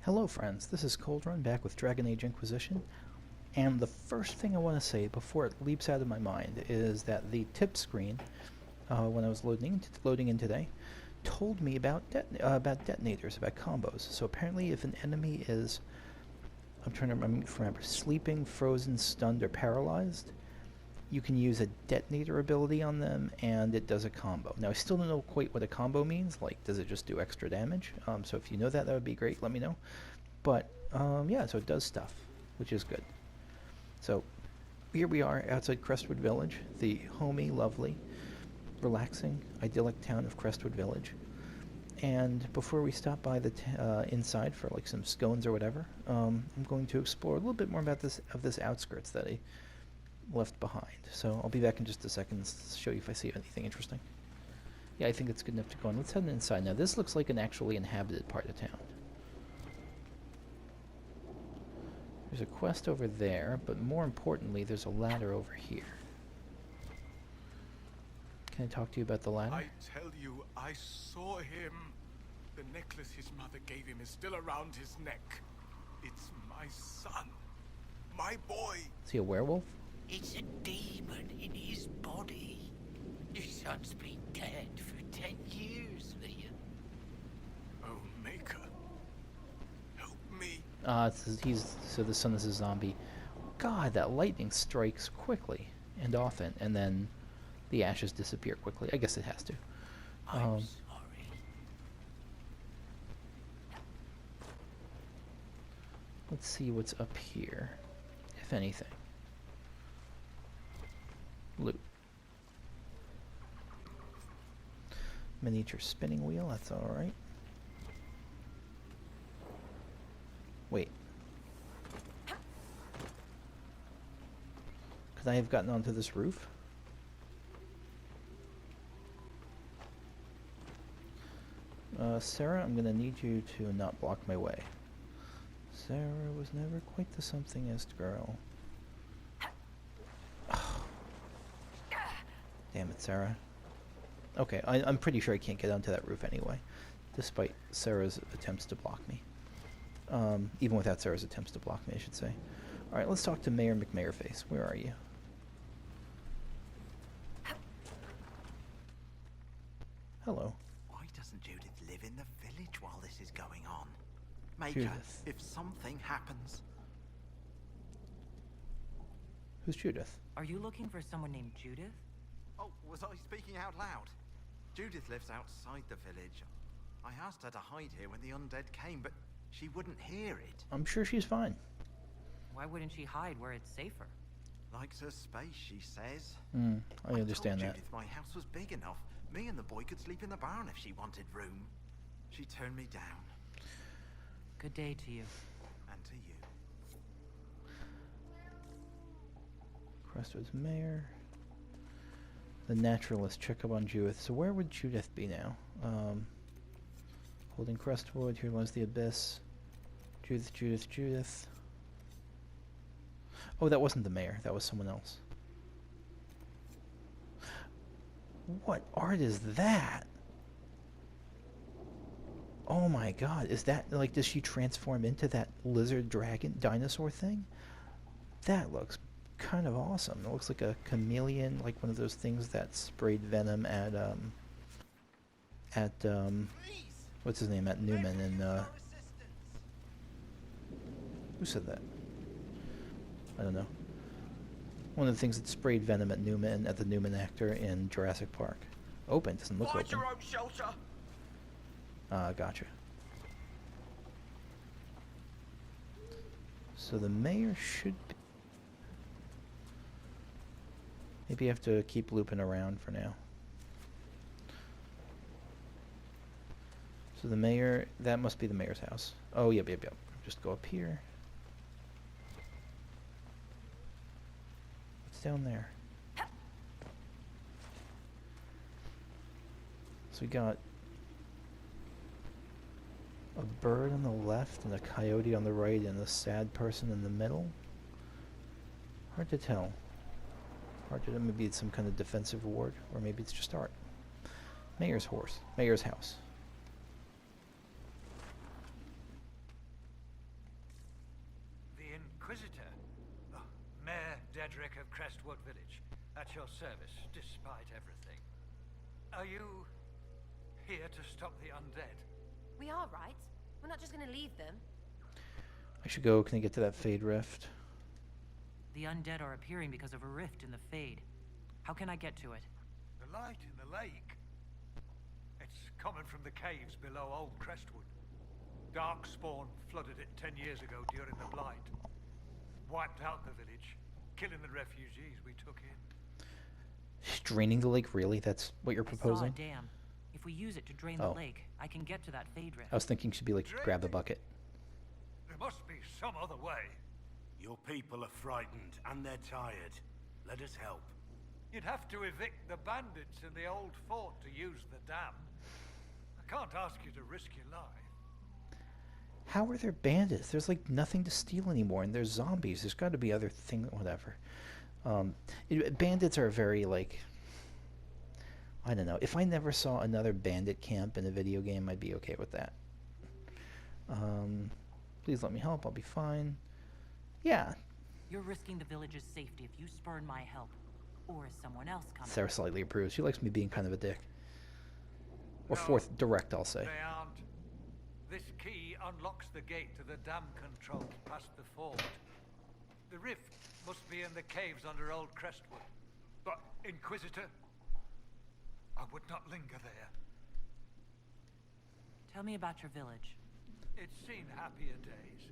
Hello friends, this is Cold Run back with Dragon Age Inquisition, and the first thing I want to say before it leaps out of my mind is that the tip screen, when I was loading in today, told me about detonators, about combos. So apparently if an enemy is, I'm trying to remember, sleeping, frozen, stunned, or paralyzed, you can use a detonator ability on them and it does a combo. Now I still don't know quite what a combo means, like does it just do extra damage? So if you know that, that would be great, let me know. But yeah, so it does stuff, which is good. So here we are outside Crestwood Village, the homey, lovely, relaxing, idyllic town of Crestwood Village. And before we stop by the inside for like some scones or whatever, I'm going to explore a little bit more about this outskirts that I left behind. So I'll be back in just a second to show you if I see anything interesting. Yeah, I think it's good enough to go on. Let's head inside. Now this looks like an actually inhabited part of town. There's a quest over there, but more importantly, there's a ladder over here. Can I talk to you about the ladder? I tell you, I saw him. The necklace his mother gave him is still around his neck. It's my son. My boy. Is he a werewolf? It's a demon in his body. Your son's been dead for 10 years, Liam. Oh, Maker. Help me. So the son is a zombie. God, that lightning strikes quickly and often, and then the ashes disappear quickly. I guess it has to. I'm sorry. Let's see what's up here, if anything. Loot. Miniature spinning wheel, that's alright. Wait. Could I have gotten onto this roof? Sarah, I'm gonna need you to not block my way. Sarah was never quite the somethingest girl. Damn it, Sarah. Okay, I'm pretty sure I can't get onto that roof anyway, despite Sarah's attempts to block me. Even without Sarah's attempts to block me, I should say. Alright, let's talk to Mayor McMayorface. Where are you? Hello. Why doesn't Judith live in the village while this is going on? Maker, Judith. if something happens... Who's Judith? Are you looking for someone named Judith? Oh, was I speaking out loud? Judith lives outside the village. I asked her to hide here when the undead came, but she wouldn't hear it. I'm sure she's fine. Why wouldn't she hide where it's safer? Likes her space, she says. I understand told that. Judith my house was big enough. Me and the boy could sleep in the barn if she wanted room. She turned me down. Good day to you. And to you. Crestwood's mayor. The naturalist, check up on Judith. So where would Judith be now? Holding Crestwood, here was the abyss. Judith. Oh, that wasn't the mayor, that was someone else. What art is that? Oh my god, is that, like, does she transform into that lizard dragon dinosaur thing? That looks kind of awesome. It looks like a chameleon, like one of those things that sprayed venom at what's his name, at Newman, and who said that? I don't know. One of the things that sprayed venom at Newman, at the Newman actor in Jurassic Park. Open, doesn't look Find open. your own shelter. Gotcha. So the mayor should be... Maybe you have to keep looping around for now. So the mayor, that must be the mayor's house. Oh, yep. Just go up here. What's down there? So we got a bird on the left and a coyote on the right and a sad person in the middle. Hard to tell. Maybe it's some kind of defensive ward, or maybe it's just art. Mayor's house. Inquisitor. Oh, Mayor Dedrick of Crestwood Village. At your service, despite everything. Are you here to stop the undead? We are, right? We're not just gonna leave them. I should go. Can I get to that Fade Rift? The undead are appearing because of a rift in the Fade. How can I get to it? The light in the lake. It's coming from the caves below Old Crestwood. Darkspawn flooded it 10 years ago during the Blight. Wiped out the village, killing the refugees we took in. Draining the lake, really? That's what you're proposing? I saw a dam. If we use it to drain Oh. the lake, I can get to that Fade Rift. I was thinking she'd be like, grab the bucket. There must be some other way. Your people are frightened, and they're tired. Let us help. You'd have to evict the bandits in the old fort to use the dam. I can't ask you to risk your life. How are there bandits? There's like nothing to steal anymore, and there's zombies. There's got to be other things, whatever. Bandits are very, like, I don't know. If I never saw another bandit camp in a video game, I'd be okay with that. Please let me help. I'll be fine. Yeah. You're risking the village's safety if you spurn my help. Or is someone else coming? Sarah slightly approves. She likes me being kind of a dick. Or No, fourth direct, I'll say. They aren't. This key unlocks the gate to the dam controls past the fort. The rift must be in the caves under Old Crestwood. But, Inquisitor, I would not linger there. Tell me about your village. It's seen happier days.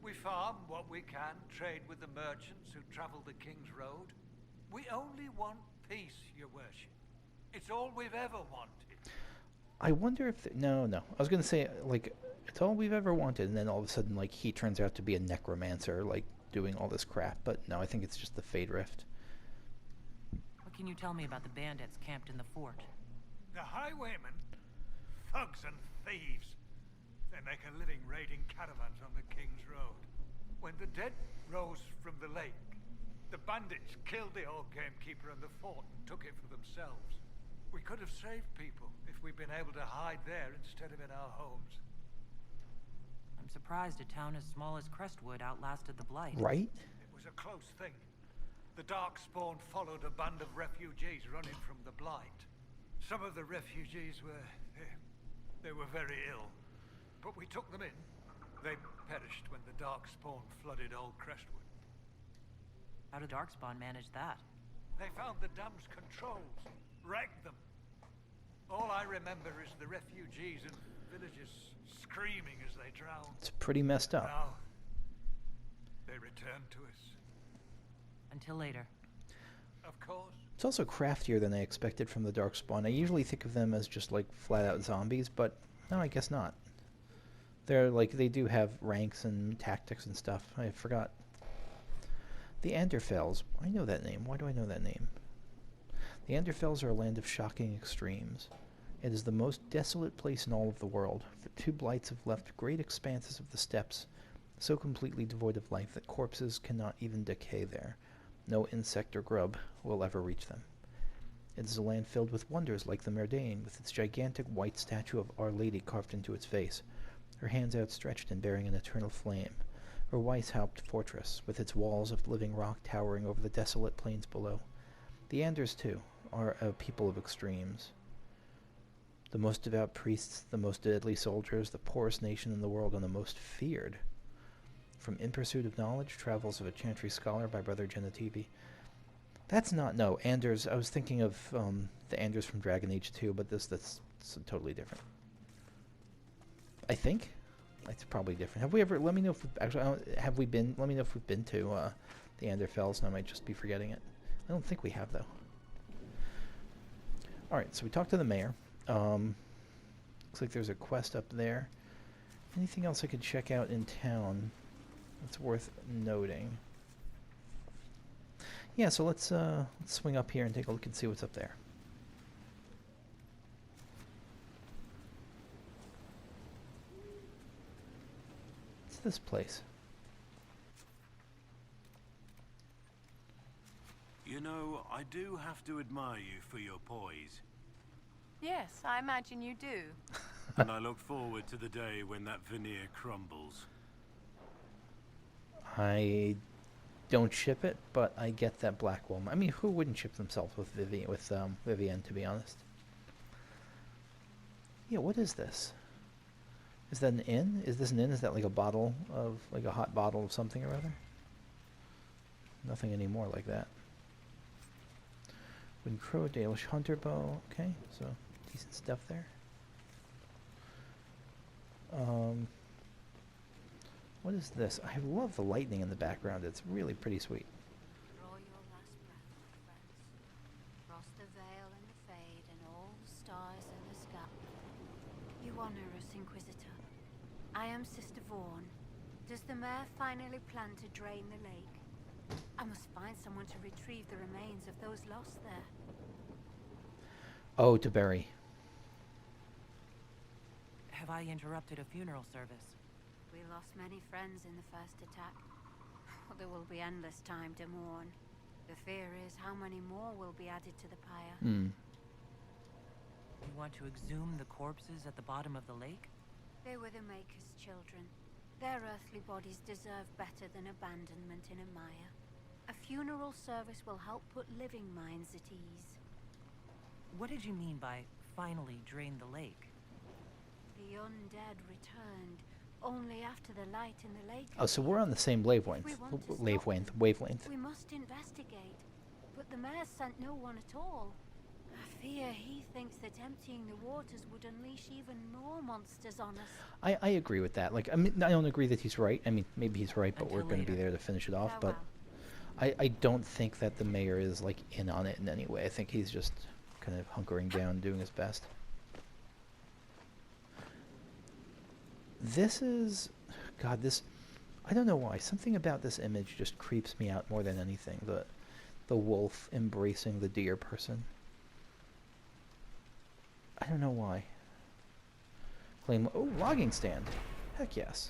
We farm what we can, trade with the merchants who travel the King's Road. We only want peace, your worship. It's all we've ever wanted. I wonder if... No. I was going to say, like, it's all we've ever wanted, and then all of a sudden, like, he turns out to be a necromancer, like, doing all this crap. But no, I think it's just the Fade Rift. What can you tell me about the bandits camped in the fort? The highwaymen, thugs and thieves. They make a living raiding caravans on the King's Road. When the dead rose from the lake, the bandits killed the old gamekeeper and the fort and took it for themselves. We could have saved people if we'd been able to hide there instead of in our homes. I'm surprised a town as small as Crestwood outlasted the Blight. Right? It was a close thing. The Darkspawn followed a band of refugees running from the Blight. Some of the refugees were... they were very ill. But we took them in. They perished when the Darkspawn flooded Old Crestwood. How did Darkspawn manage that? They found the dam's controls, wrecked them. All I remember is the refugees and villagers screaming as they drowned. It's pretty messed up. Now, they returned to us. Until later. Of course. It's also craftier than I expected from the Darkspawn. I usually think of them as just, like, flat-out zombies, but no, I guess not. They're, like, they do have ranks and tactics and stuff. I forgot. The Anderfels. I know that name. Why do I know that name? The Anderfels are a land of shocking extremes. It is the most desolate place in all of the world. The two blights have left great expanses of the steppes, so completely devoid of life that corpses cannot even decay there. No insect or grub will ever reach them. It is a land filled with wonders like the Merdane, with its gigantic white statue of Our Lady carved into its face, her hands outstretched and bearing an eternal flame, or Weishaupt fortress, with its walls of living rock towering over the desolate plains below. The Anders, too, are a people of extremes. The most devout priests, the most deadly soldiers, the poorest nation in the world, and the most feared. From In Pursuit of Knowledge, Travels of a Chantry Scholar by Brother Genetivi. That's not, no, Anders, I was thinking of the Anders from Dragon Age 2, but that's totally different. I think it's probably different. Have we ever? Let me know if have we been? Let me know if we've been to the Anderfels, and I might just be forgetting it. I don't think we have though. All right, so we talked to the mayor. Looks like there's a quest up there. Anything else I could check out in town that's worth noting? Yeah, so let's swing up here and take a look and see what's up there. This place. You know, I do have to admire you for your poise. Yes, I imagine you do. And I look forward to the day when that veneer crumbles. I don't ship it, but I get that black woman. I mean, who wouldn't ship themselves with Vivienne, to be honest? Yeah, what is this? Is that an inn? Is this an inn? Is that like a bottle of, like a hot bottle of something or other? Nothing anymore like that. Wooden crow, Dalish hunter bow. Okay, so decent stuff there. What is this? I love the lightning in the background. It's really pretty sweet. Draw your last breath, friends. Cross the veil in the fade and all the stars in the sky. You honor us, Inquisitor. I am Sister Vaughn. Does the mayor finally plan to drain the lake? I must find someone to retrieve the remains of those lost there. Oh, to bury. Have I interrupted a funeral service? We lost many friends in the first attack. There will be endless time to mourn. The fear is how many more will be added to the pyre. Hmm. You want to exhume the corpses at the bottom of the lake? They were the Maker's children. Their earthly bodies deserve better than abandonment in a mire. A funeral service will help put living minds at ease. What did you mean by finally drain the lake? The undead returned only after the light in the lake. Oh, so we're on the same wavelength. Wavelength. We must investigate, but the mayor sent no one at all. I fear he thinks that emptying the waters would unleash even more monsters on us. I agree with that. Like, I mean, I don't agree that he's right. I mean, maybe he's right, but we're going to be there to finish it off. But I don't think that the mayor is, like, in on it in any way. I think he's just kind of hunkering down, doing his best. This is... God, this... I don't know why. Something about this image just creeps me out more than anything. The wolf embracing the deer person. I don't know why. Claim... Oh, logging stand. Heck yes.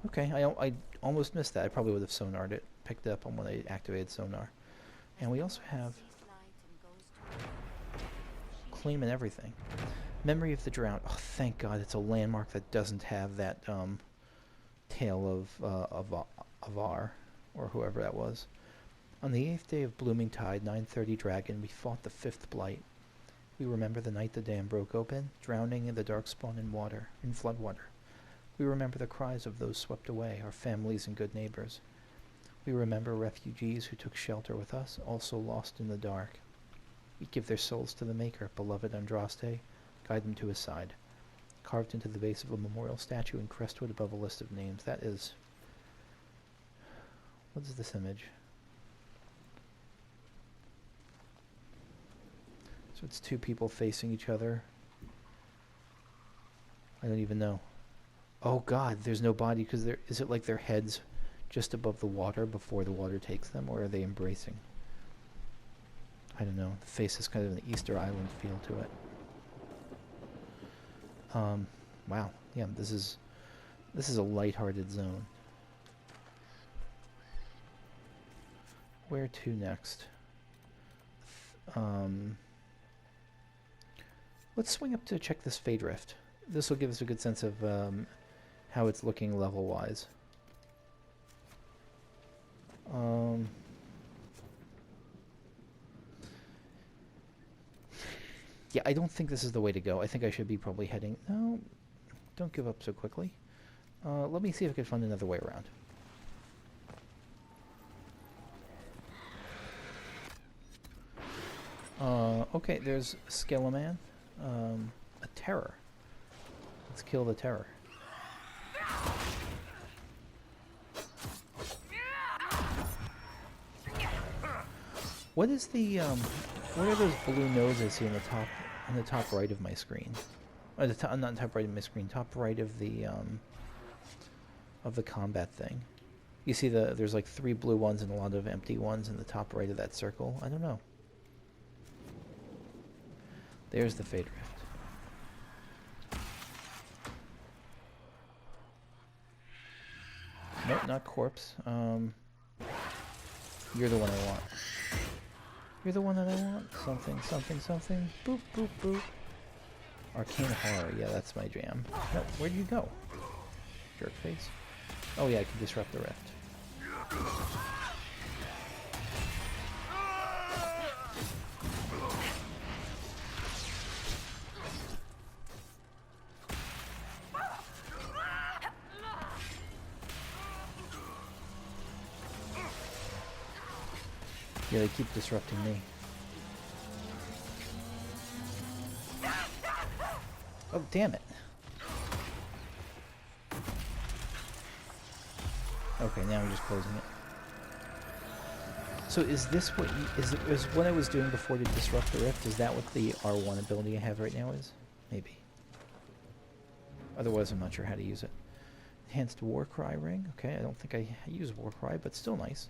Okay, I almost missed that. I probably would have sonarred it. Picked it up on when I activated sonar. And we also have... Claim and everything. Memory of the Drowned. Oh, thank God, it's a landmark that doesn't have that tale of Avar, or whoever that was. On the 8th day of blooming tide, 9:30 dragon, we fought the 5th blight. We remember the night the dam broke open, drowning in the dark spawn in floodwater. We remember the cries of those swept away, our families and good neighbors. We remember refugees who took shelter with us, also lost in the dark. We give their souls to the Maker, beloved Andraste. Guide them to his side. Carved into the base of a memorial statue in Crestwood above a list of names. That is... What is this image? So it's two people facing each other. I don't even know. Oh God, there's no body because there... Is it like their heads just above the water before the water takes them, or are they embracing? I don't know. The face has kind of an Easter Island feel to it. Wow. Yeah, this is a lighthearted zone. Where to next? Let's swing up to check this Fade Rift. This will give us a good sense of how it's looking level-wise. Yeah, I don't think this is the way to go. I think I should be probably heading... No, don't give up so quickly. Let me see if I can find another way around. Okay, there's a Skeleman. A terror. Let's kill the terror. What is the, what are those blue noses I see on the top right of my screen? Or not top right of my screen, top right of the combat thing. You see there's like 3 blue ones and a lot of empty ones in the top right of that circle. I don't know. There's the Fade Rift. Nope, not corpse. You're the one I want. You're the one that I want. Something, something, something. Boop, boop, boop. Arcane Horror. Yeah, that's my jam. No, where'd you go? Jerk face. Oh yeah, I can disrupt the rift. Yeah, they keep disrupting me. Oh, damn it. Okay, now I'm just closing it. So is this what is what I was doing before to disrupt the rift? Is that what the R1 ability I have right now is? Maybe. Otherwise, I'm not sure how to use it. Enhanced Warcry ring. Okay, I don't think I use Warcry, but still nice.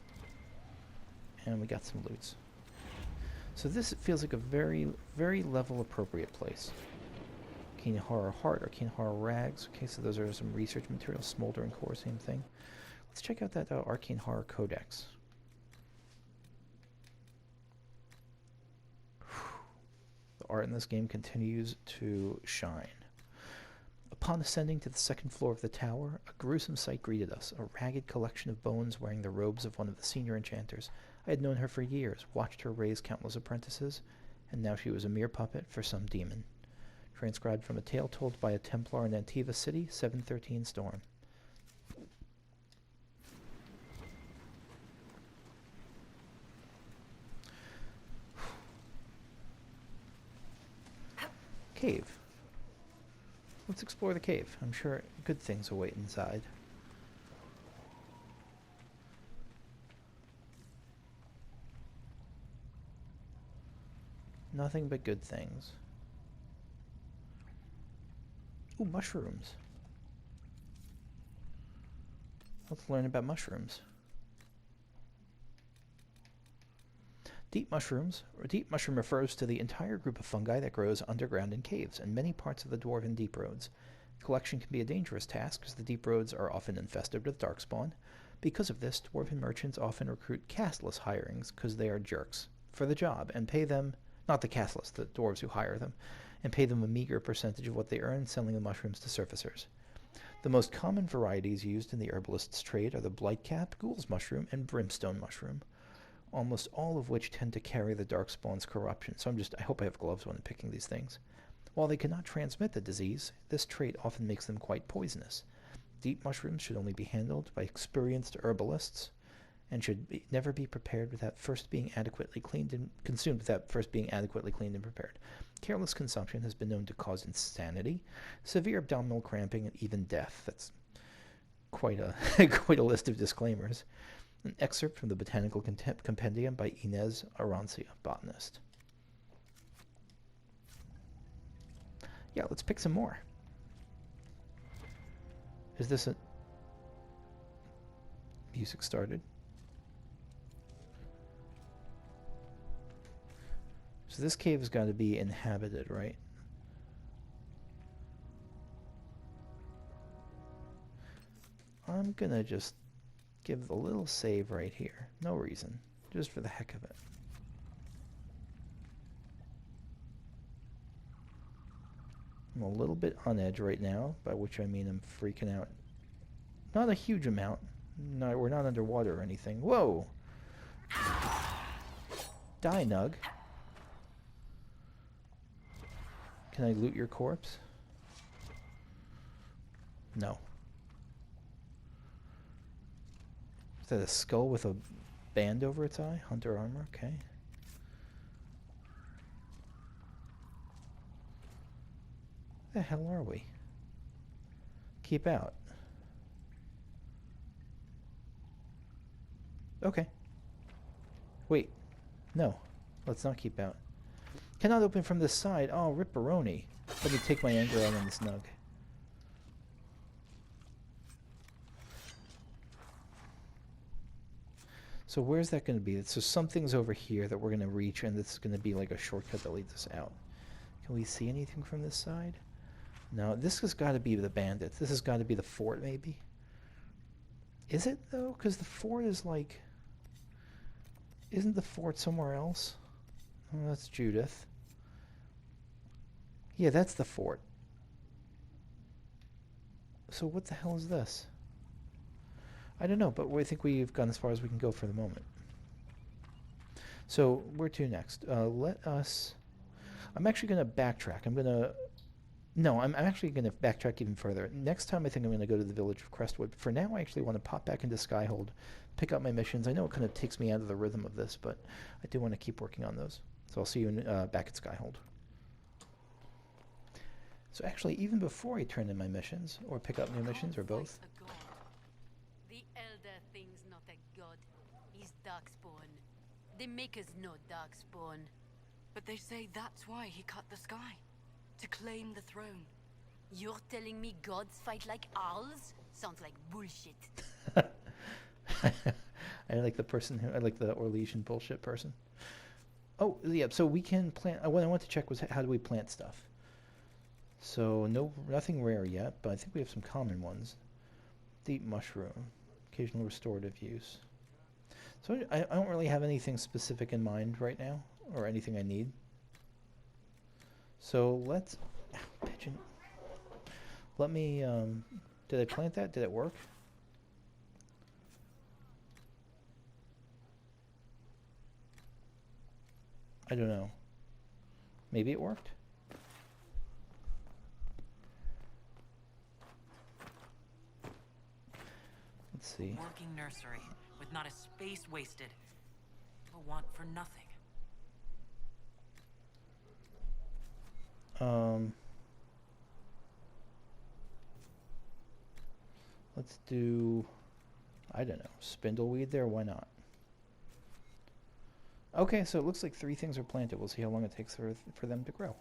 And we got some loots. So this feels like a very, very level appropriate place. Arcane Horror Heart, Arcane Horror Rags. Okay, so those are some research materials. Smoldering Core, same thing. Let's check out that Arcane Horror Codex. The art in this game continues to shine. Upon ascending to the second floor of the tower, a gruesome sight greeted us, a ragged collection of bones wearing the robes of one of the senior enchanters. I had known her for years, watched her raise countless apprentices, and now she was a mere puppet for some demon. Transcribed from a tale told by a Templar in Antiva City, 713 Storm. Cave. Let's explore the cave. I'm sure good things await inside. Nothing but good things. Ooh, mushrooms. Let's learn about mushrooms. Deep mushrooms, or deep mushroom refers to the entire group of fungi that grows underground in caves and many parts of the dwarven deep roads. Collection can be a dangerous task as the deep roads are often infested with darkspawn. Because of this, dwarven merchants often recruit castless hirings because they are jerks for the job and pay them, not the castless, the dwarves who hire them, and pay them a meager percentage of what they earn selling the mushrooms to surfacers. The most common varieties used in the herbalist's trade are the blightcap, ghoul's mushroom, and brimstone mushroom, almost all of which tend to carry the darkspawn's corruption. So I hope I have gloves when I'm picking these things. While they cannot transmit the disease, this trait often makes them quite poisonous. Deep mushrooms should only be handled by experienced herbalists and should never be prepared without first being adequately cleaned and consumed without first being adequately cleaned and prepared. Careless consumption has been known to cause insanity, severe abdominal cramping, and even death. That's quite a quite a list of disclaimers. An excerpt from the Botanical Compendium by Inez Arancia, botanist. Yeah, let's pick some more. Is this a... Music started. So this cave has got to be inhabited, right? I'm gonna just give a little save right here. No reason. Just for the heck of it. I'm a little bit on edge right now, by which I mean I'm freaking out. Not a huge amount. No, we're not underwater or anything. Whoa! Die, Nug. Can I loot your corpse? No. Is that a skull with a band over its eye? Hunter armor, okay. Where the hell are we? Keep out. Okay. Wait. No. Let's not keep out. Cannot open from this side. Oh, ripperoni. Let me take my anger out on this Nug. So where's that going to be? So something's over here that we're going to reach, and this is going to be like a shortcut that leads us out. Can we see anything from this side? No, this has got to be the bandits. This has got to be the fort, maybe. Is it, though? Because the fort is like... Isn't the fort somewhere else? Oh, that's Judith. Yeah, that's the fort. So what the hell is this? I don't know, but I think we've gone as far as we can go for the moment. So, where to next? Let us... I'm actually going to backtrack. I'm actually going to backtrack even further. Next time I think I'm going to go to the village of Crestwood. For now, I actually want to pop back into Skyhold, pick up my missions. I know it kind of takes me out of the rhythm of this, but I do want to keep working on those. So I'll see you back at Skyhold. So actually, even before I turn in my missions, or pick up new missions, or both... The Elder thing's not a god. He's darkspawn. The Maker's no darkspawn. But they say that's why he cut the sky. To claim the throne. You're telling me gods fight like owls? Sounds like bullshit. I like the Orlesian bullshit person. Oh, yeah, so we can plant... what I want to check was how do we plant stuff? So, nothing rare yet, but I think we have some common ones. Deep mushroom. Occasional restorative use. So I don't really have anything specific in mind right now, or anything I need. So let's... pigeon. Let me... did I plant that? Did it work? I don't know. Maybe it worked? Let's see. Working nursery, with not a space wasted. A want for nothing. Let's do, I don't know, spindleweed there, why not? Okay, so it looks like 3 things are planted. We'll see how long it takes for them to grow.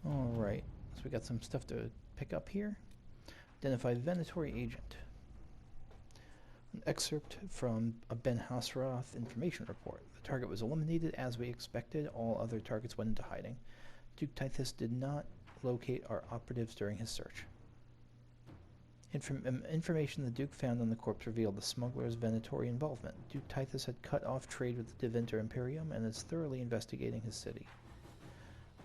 Alright, so we got some stuff to pick up here. Identify Venatory Agent. An excerpt from a Ben Hasrath information report. The target was eliminated as we expected. All other targets went into hiding. Duke Tithus did not locate our operatives during his search. Information the Duke found on the corpse revealed the smuggler's Venatory involvement. Duke Tithus had cut off trade with the Devinter Imperium and is thoroughly investigating his city.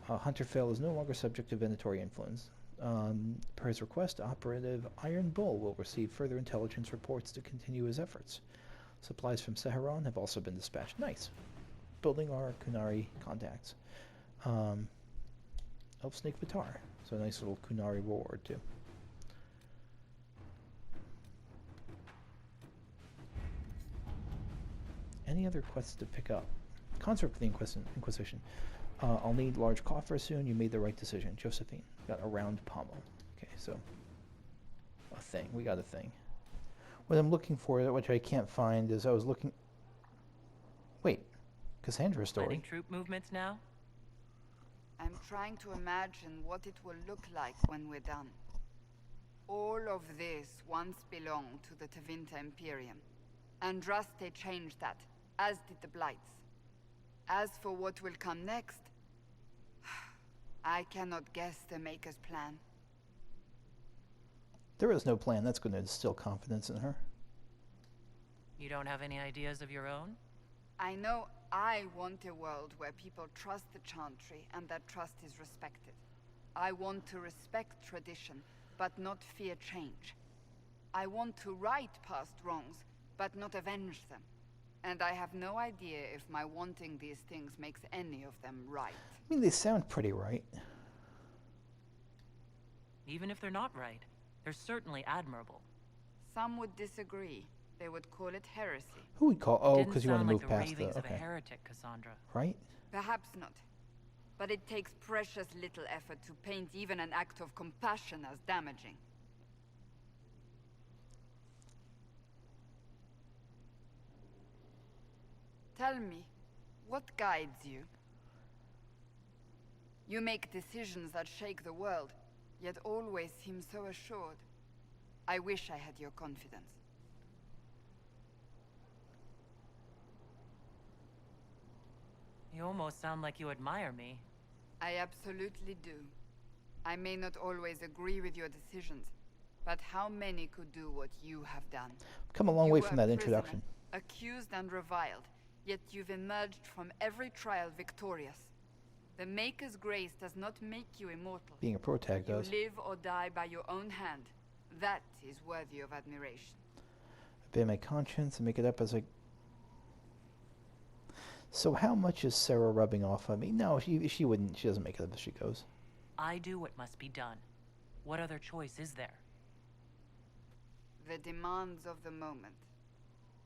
Hunterfell is no longer subject to Venatory influence. Per his request, Operative Iron Bull will receive further intelligence reports to continue his efforts. Supplies from Seheron have also been dispatched. Nice. Building our Kunari contacts. Elf Snake Vitar. So a nice little Kunari reward, too. Any other quests to pick up? Consort for the Inquisition. I'll need large coffers soon. You made the right decision. Josephine. Got a round pommel. Okay, so a thing. We got a thing. What I'm looking for, which I can't find, is I was looking... Wait. Cassandra's story. Planning troop movements now? I'm trying to imagine what it will look like when we're done. All of this once belonged to the Tevinter Imperium. Andraste changed that, as did the Blights. As for what will come next, I cannot guess the Maker's plan. There is no plan. That's going to instill confidence in her. You don't have any ideas of your own? I know I want a world where people trust the Chantry and that trust is respected. I want to respect tradition, but not fear change. I want to right past wrongs, but not avenge them. And I have no idea if my wanting these things makes any of them right. I mean, they sound pretty right. Even if they're not right, they're certainly admirable. Some would disagree. They would call it heresy. Who would call... Oh, because you want to move like the past ravings the... of a heretic, Cassandra. Right? Perhaps not. But it takes precious little effort to paint even an act of compassion as damaging. Tell me, what guides you? You make decisions that shake the world, yet always seem so assured. I wish I had your confidence. You almost sound like you admire me. I absolutely do. I may not always agree with your decisions, but how many could do what you have done? Come a long way from that introduction. Accused and reviled, yet you've emerged from every trial victorious. The Maker's grace does not make you immortal. Being a protag does. You live or die by your own hand. That is worthy of admiration. Obey my conscience and make it up as I... So how much is Sarah rubbing off on me? No, she wouldn't. She doesn't make it up as she goes. I do what must be done. What other choice is there? The demands of the moment.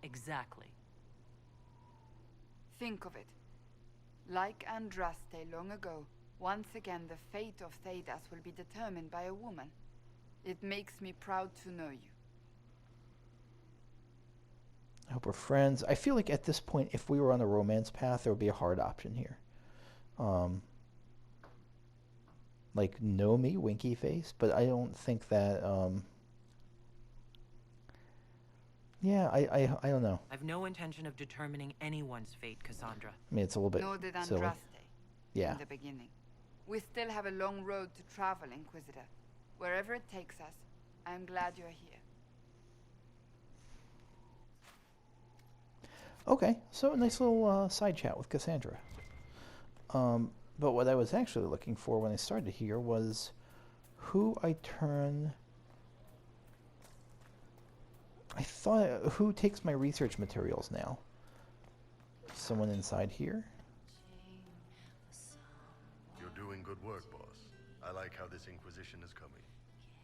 Exactly. Think of it. Like Andraste long ago, once again the fate of Thedas will be determined by a woman. It makes me proud to know you. I hope we're friends. I feel like at this point, if we were on a romance path, there would be a hard option here. Like, know me, winky face, but I don't think that, yeah, I don't know. I've no intention of determining anyone's fate, Cassandra. I mean, it's a little bit Nor did silly. Andraste Yeah. in the beginning. We still have a long road to travel, Inquisitor. Wherever it takes us, I'm glad you're here. Okay, so a nice little side chat with Cassandra. But what I was actually looking for when I started here was who I turn... I thought, who takes my research materials now? Someone inside here? You're doing good work, boss. I like how this Inquisition is coming.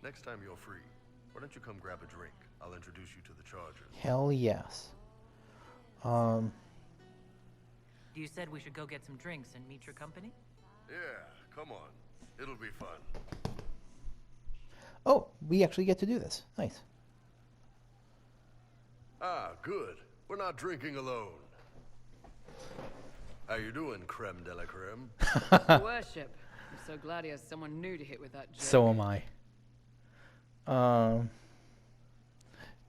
Next time you're free, why don't you come grab a drink? I'll introduce you to the Chargers. Hell yes. You said we should go get some drinks and meet your company? Yeah, come on. It'll be fun. Oh, we actually get to do this. Nice. Ah, good. We're not drinking alone. How you doing, Creme de la Creme? Worship. I'm so glad he has someone new to hit with that joke. So am I.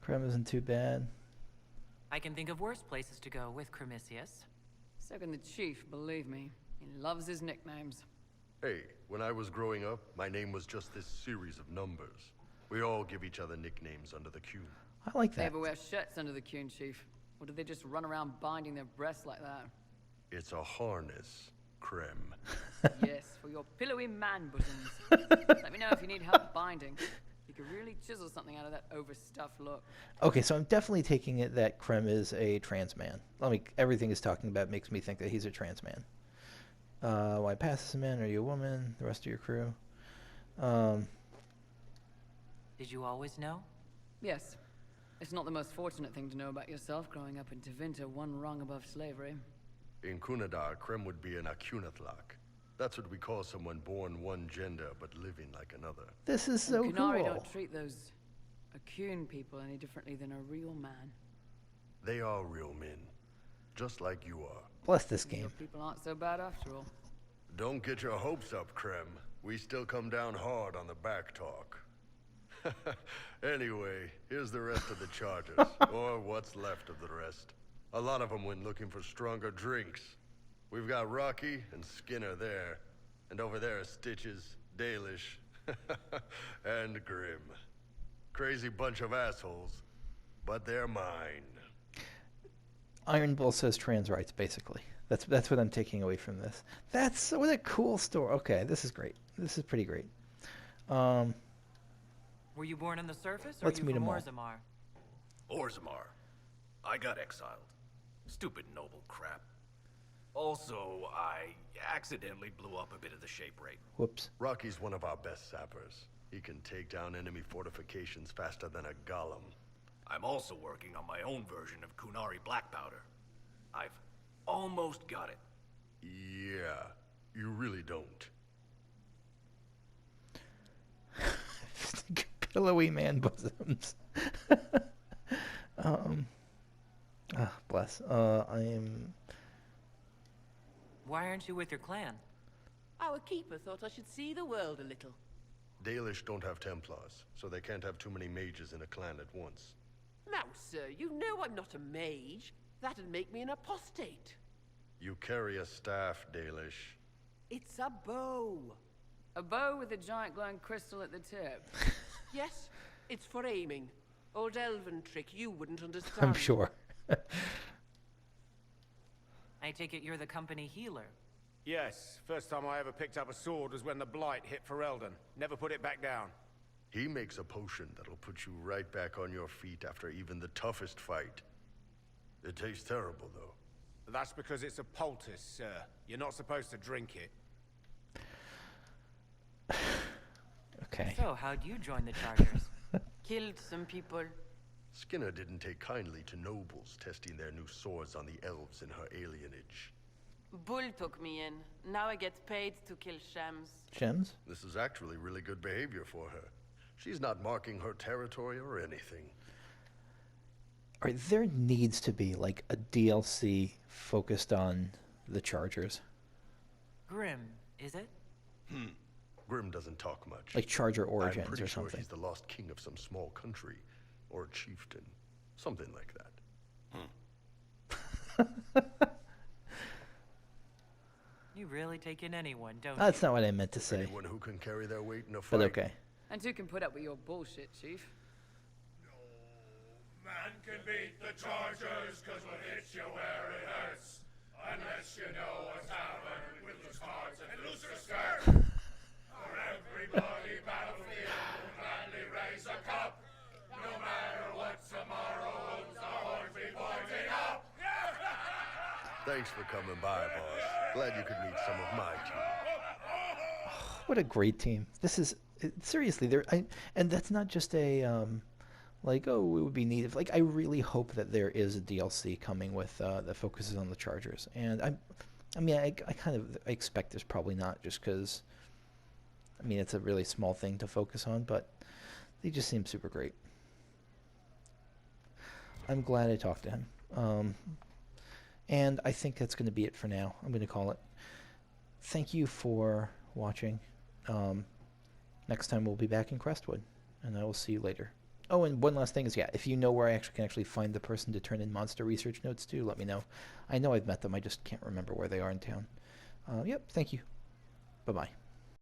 Creme isn't too bad. I can think of worse places to go with Cremisius. So can the chief, believe me. He loves his nicknames. Hey, when I was growing up, my name was just this series of numbers. We all give each other nicknames under the Q. I like They that. ever wear shirts under the Kuhn, chief? Or do they just run around binding their breasts like that? It's a harness, Creme. Yes, for your pillowy man bosoms. Let me know if you need help binding. You could really chisel something out of that overstuffed look. Okay, so I'm definitely taking it that Creme is a trans man. Everything he's talking about makes me think that he's a trans man. Why pass as a man? Are you a woman? The rest of your crew? Did you always know? Yes. It's not the most fortunate thing to know about yourself growing up in Tevinter, one rung above slavery. In Kunadar, Creme would be an Akunatlak. That's what we call someone born one gender but living like another. This is so And cool. Kunari don't treat those Akun people any differently than a real man. They are real men, just like you are. Bless this Your game. people aren't so bad after all. Don't get your hopes up, Creme. We still come down hard on the back talk. Anyway, here's the rest of the Chargers, or what's left of the rest. A lot of them went looking for stronger drinks. We've got Rocky and Skinner there, and over there are Stitches, Dalish, and Grim. Crazy bunch of assholes, but they're mine. Iron Bull says trans rights, basically. That's what I'm taking away from this. What a cool story. Okay, this is great. This is pretty great. Were you born on the surface, or Let's are you meet from 'em all. Orzammar? Orzammar. I got exiled. Stupid noble crap. Also, I accidentally blew up a bit of the shape rate. Whoops. Rocky's one of our best sappers. He can take down enemy fortifications faster than a golem. I'm also working on my own version of Kunari black powder. I've almost got it. Yeah, you really don't. Pillowy man bosoms. Bless. I am... Why aren't you with your clan? Our keeper thought I should see the world a little. Dalish don't have Templars, so they can't have too many mages in a clan at once. Now, sir, you know I'm not a mage. That'd make me an apostate. You carry a staff, Dalish. It's a bow. A bow with a giant glowing crystal at the tip. Yes, it's for aiming. Old elven trick you wouldn't understand. I'm sure. I take it you're the company healer. Yes, first time I ever picked up a sword was when the Blight hit Ferelden. Never put it back down. He makes a potion that'll put you right back on your feet after even the toughest fight. It tastes terrible, though. That's because it's a poultice, sir. You're not supposed to drink it. Okay. So, how'd you join the Chargers? Killed some people. Skinner didn't take kindly to nobles testing their new swords on the elves in her alienage. Bull took me in. Now I get paid to kill shams. Gems? This is actually really good behavior for her. She's not marking her territory or anything. Alright, there needs to be, like, a DLC focused on the Chargers. Grim, is it? Grim doesn't talk much. Like Charger Origins I'm pretty or sure something. he's the lost king of some small country. Or a chieftain. Something like that. You really take in anyone, don't you? That's not what I meant to say. Anyone who can carry their weight in a fight. But okay. And who can put up with your bullshit, Chief? Man can beat the Chargers, cause what hits you where it hurts. Unless you know a tavern with loose cards and looser skirts. For every bloody battlefield will gladly raise a cup. No matter what tomorrow holds, the horns be pointing up. Thanks for coming by, boss. Glad you could meet some of my team. What a great team. This is seriously and that's not just a like, oh, it would be neat. Like, I really hope that there is a DLC coming with that focuses on the Chargers. And I kind of expect there's probably not, just because I mean, it's a really small thing to focus on, but they just seem super great. I'm glad I talked to him. And I think that's going to be it for now. I'm going to call it. Thank you for watching. Next time we'll be back in Crestwood, and I will see you later. Oh, and one last thing is, if you know where I can actually find the person to turn in monster research notes to, let me know. I know I've met them, I just can't remember where they are in town. Yep, thank you. Bye-bye.